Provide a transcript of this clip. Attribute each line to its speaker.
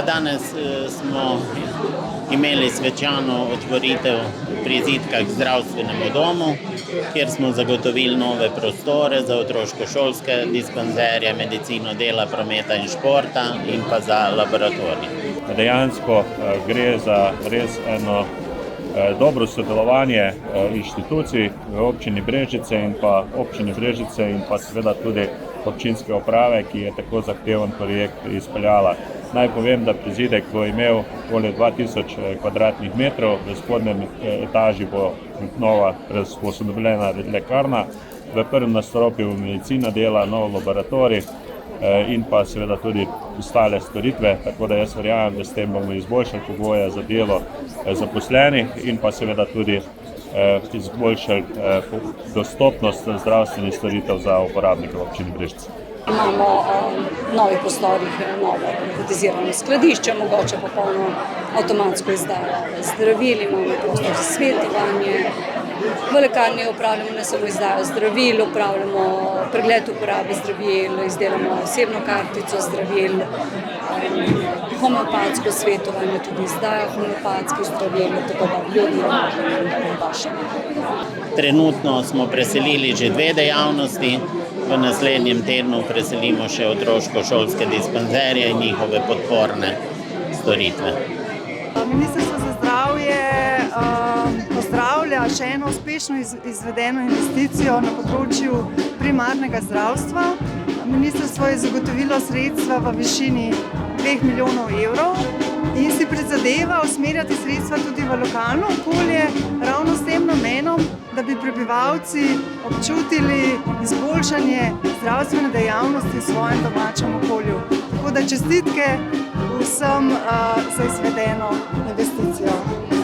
Speaker 1: Danes smo imeli svečano otvoritev prizidka k zdravstvenemu domu, kjer smo zagotovili nove prostore za otroško-šolske dispanzerje, medicino dela, prometa in športa in pa za laboratorij.
Speaker 2: Dejansko gre za res eno dobro sodelovanje inštitucij v občini Brežice in pa občini Brežice in pa seveda tudi občinske uprave, ki je tako zahteven projekt izpeljala. Naj povem, da prizidek bo imel okoli 2000 kvadratnih metrov, v spodnjem etaži bo nova posodobljena lekarna, v prvem nadstropju medicina dela, nov laboratorij in pa seveda tudi ostale storitve, tako da jaz verjamem, da s tem bomo izboljšali pogoje za delo zaposlenih in pa seveda tudi izboljšali dostopnost zdravstvenih storitev za uporabnike v občini Brežice.
Speaker 3: Imamo v novih prostorih novo robotizirano skladišče, mogoče popolno avtomatsko izdajo zdravil, imamo prostor za svetovanje. V lekarni upravljamo ne samo izdajo zdravil, upravljamo pregled uporabe zdravil, izdelamo osebno kartico zdravil, homeopatsko svetovanje, tudi izdajo homeopatskih zdravil, tako da ljudje vašemo.
Speaker 1: Trenutno smo preselili že 2 dejavnosti, v naslednjem tednu preselimo še otroško-šolske dispanzerje in njihove podporne storitve.
Speaker 4: Ministrstvo za zdravje pozdravlja še eno uspešno izvedeno investicijo na področju primarnega zdravstva. Ministrstvo je zagotovilo sredstva v višini 2 milijonov evrov in si prizadeva usmerjati sredstva tudi v lokalno okolje, ravno s tem namenom, da bi prebivalci občutili izboljšanje zdravstvene dejavnosti v svojem domačem okolju. Tako da čestitke vsem za izvedeno investicijo.